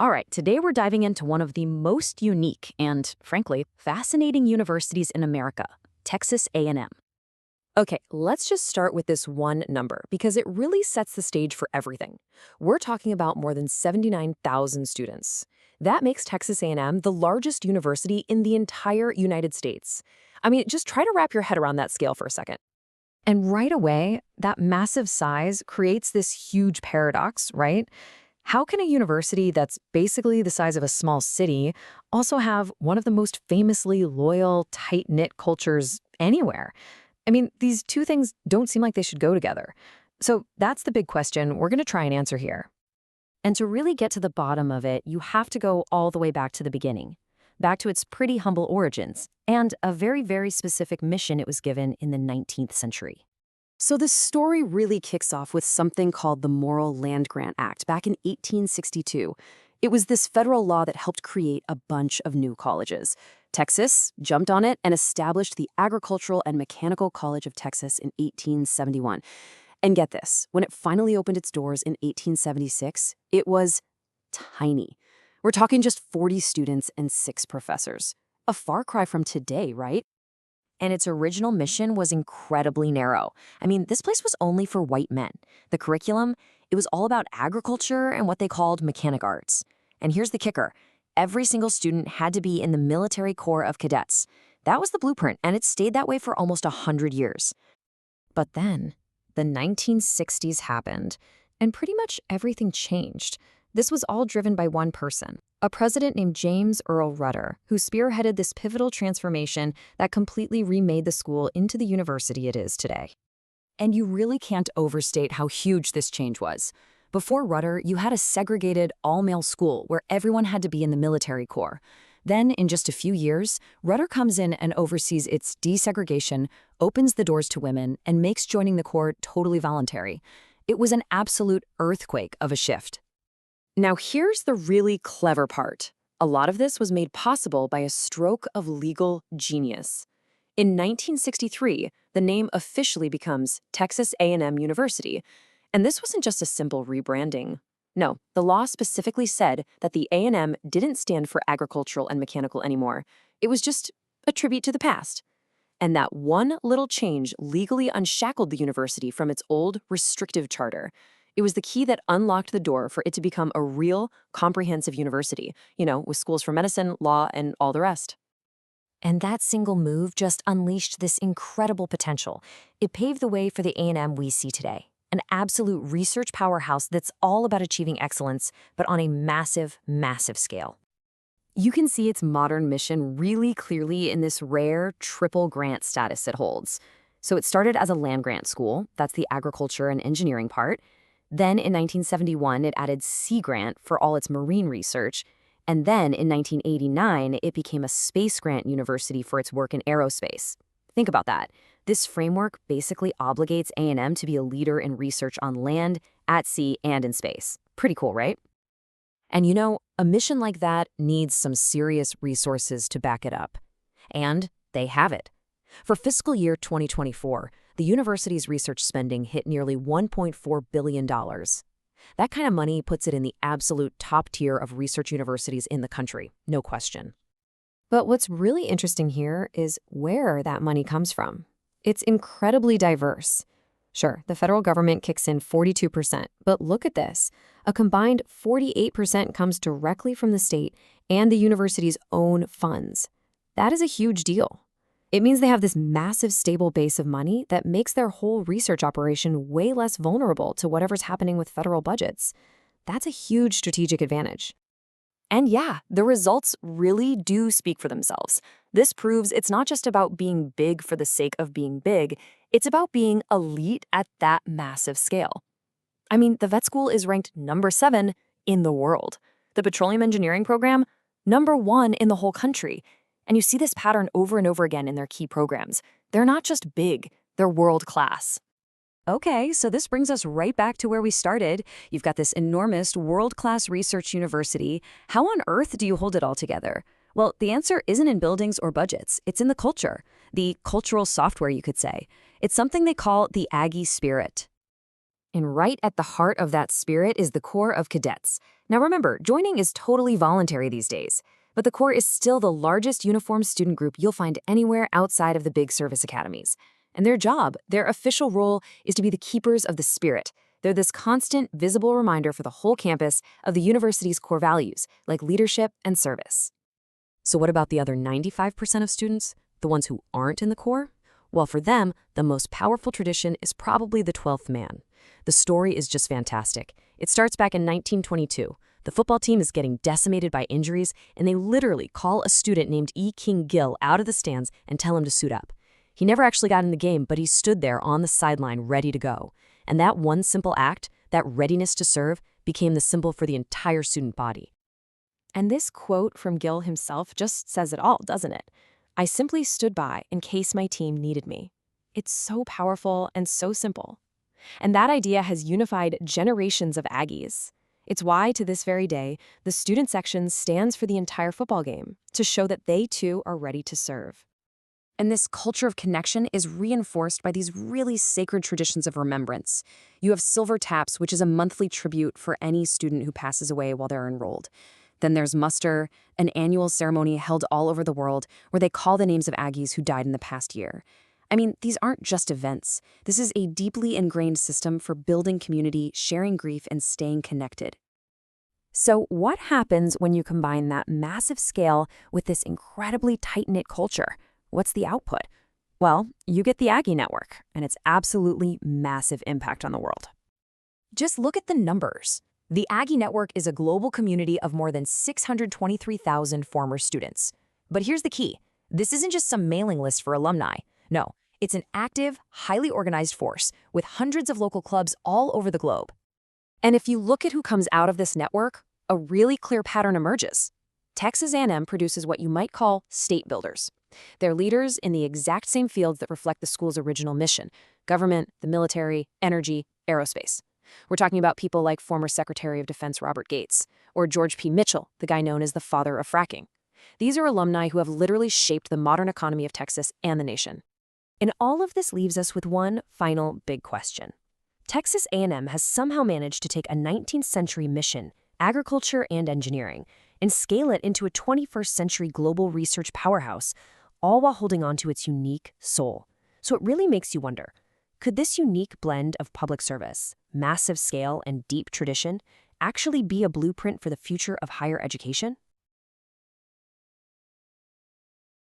All right, today we're diving into one of the most unique and, frankly, fascinating universities in America, Texas A&M. Okay, let's just start with this one number because it really sets the stage for everything. We're talking about more than 79,000 students. That makes Texas A&M the largest university in the entire United States. I mean, just try to wrap your head around that scale for a second. And right away, that massive size creates this huge paradox, right? How can a university that's basically the size of a small city also have one of the most famously loyal, tight-knit cultures anywhere? I mean, these two things don't seem like they should go together. So that's the big question we're going to try and answer here. And to really get to the bottom of it, you have to go all the way back to the beginning, back to its pretty humble origins, and a very, very specific mission it was given in the 19th century. So this story really kicks off with something called the Morrill Land Grant Act back in 1862. It was this federal law that helped create a bunch of new colleges. Texas jumped on it and established the Agricultural and Mechanical College of Texas in 1871. And get this, when it finally opened its doors in 1876, it was tiny. We're talking just 40 students and 6 professors. A far cry from today, right? And its original mission was incredibly narrow. I mean, this place was only for white men. The curriculum, it was all about agriculture and what they called mechanic arts. And here's the kicker. Every single student had to be in the military Corps of Cadets. That was the blueprint, and it stayed that way for almost 100 years. But then, the 1960s happened, and pretty much everything changed. This was all driven by one person, a president named James Earl Rudder, who spearheaded this pivotal transformation that completely remade the school into the university it is today. And you really can't overstate how huge this change was. Before Rudder, you had a segregated, all-male school where everyone had to be in the military corps. Then, in just a few years, Rudder comes in and oversees its desegregation, opens the doors to women, and makes joining the corps totally voluntary. It was an absolute earthquake of a shift. Now here's the really clever part. A lot of this was made possible by a stroke of legal genius. In 1963, the name officially becomes Texas A&M University, and this wasn't just a simple rebranding. No, the law specifically said that the A&M didn't stand for agricultural and mechanical anymore. It was just a tribute to the past. And that one little change legally unshackled the university from its old, restrictive charter. It was the key that unlocked the door for it to become a real, comprehensive university, with schools for medicine, law, and all the rest. And that single move just unleashed this incredible potential. It paved the way for the A&M we see today, an absolute research powerhouse that's all about achieving excellence, but on a massive, massive scale. You can see its modern mission really clearly in this rare triple grant status it holds. So it started as a land grant school, that's the agriculture and engineering part. Then in 1971, it added Sea Grant for all its marine research. And then in 1989, it became a space grant university for its work in aerospace. Think about that. This framework basically obligates A&M to be a leader in research on land, at sea, and in space. Pretty cool, right? And a mission like that needs some serious resources to back it up. And they have it. For fiscal year 2024, the university's research spending hit nearly $1.4 billion. That kind of money puts it in the absolute top tier of research universities in the country, no question. But what's really interesting here is where that money comes from. It's incredibly diverse. Sure, the federal government kicks in 42%, but look at this. A combined 48% comes directly from the state and the university's own funds. That is a huge deal. It means they have this massive, stable base of money that makes their whole research operation way less vulnerable to whatever's happening with federal budgets. That's a huge strategic advantage. And yeah, the results really do speak for themselves. This proves it's not just about being big for the sake of being big, it's about being elite at that massive scale. I mean, the vet school is ranked number 7 in the world. The petroleum engineering program, number 1 in the whole country. And you see this pattern over and over again in their key programs. They're not just big, they're world-class. Okay, so this brings us right back to where we started. You've got this enormous world-class research university. How on earth do you hold it all together? Well, the answer isn't in buildings or budgets. It's in the culture, the cultural software, you could say. It's something they call the Aggie Spirit. And right at the heart of that spirit is the Corps of Cadets. Now remember, joining is totally voluntary these days, but the Corps is still the largest uniformed student group you'll find anywhere outside of the big service academies. And their job, their official role, is to be the keepers of the spirit. They're this constant, visible reminder for the whole campus of the university's core values, like leadership and service. So what about the other 95% of students, the ones who aren't in the Corps? Well, for them, the most powerful tradition is probably the 12th man. The story is just fantastic. It starts back in 1922. The football team is getting decimated by injuries, and they literally call a student named E. King Gill out of the stands and tell him to suit up. He never actually got in the game, but he stood there on the sideline ready to go. And that one simple act, that readiness to serve, became the symbol for the entire student body. And this quote from Gill himself just says it all, doesn't it? I simply stood by in case my team needed me. It's so powerful and so simple. And that idea has unified generations of Aggies. It's why, to this very day, the student section stands for the entire football game, to show that they too are ready to serve. And this culture of connection is reinforced by these really sacred traditions of remembrance. You have Silver Taps, which is a monthly tribute for any student who passes away while they're enrolled. Then there's Muster, an annual ceremony held all over the world where they call the names of Aggies who died in the past year. I mean, these aren't just events. This is a deeply ingrained system for building community, sharing grief, and staying connected. So what happens when you combine that massive scale with this incredibly tight-knit culture? What's the output? Well, you get the Aggie Network, and its absolutely massive impact on the world. Just look at the numbers. The Aggie Network is a global community of more than 623,000 former students. But here's the key. This isn't just some mailing list for alumni. No, it's an active, highly organized force with hundreds of local clubs all over the globe. And if you look at who comes out of this network, a really clear pattern emerges. Texas A&M produces what you might call state builders. They're leaders in the exact same fields that reflect the school's original mission: government, the military, energy, aerospace. We're talking about people like former Secretary of Defense Robert Gates, or George P. Mitchell, the guy known as the father of fracking. These are alumni who have literally shaped the modern economy of Texas and the nation. And all of this leaves us with one final big question. Texas A&M has somehow managed to take a 19th century mission, agriculture and engineering, and scale it into a 21st century global research powerhouse, all while holding on to its unique soul. So it really makes you wonder, could this unique blend of public service, massive scale, and deep tradition actually be a blueprint for the future of higher education?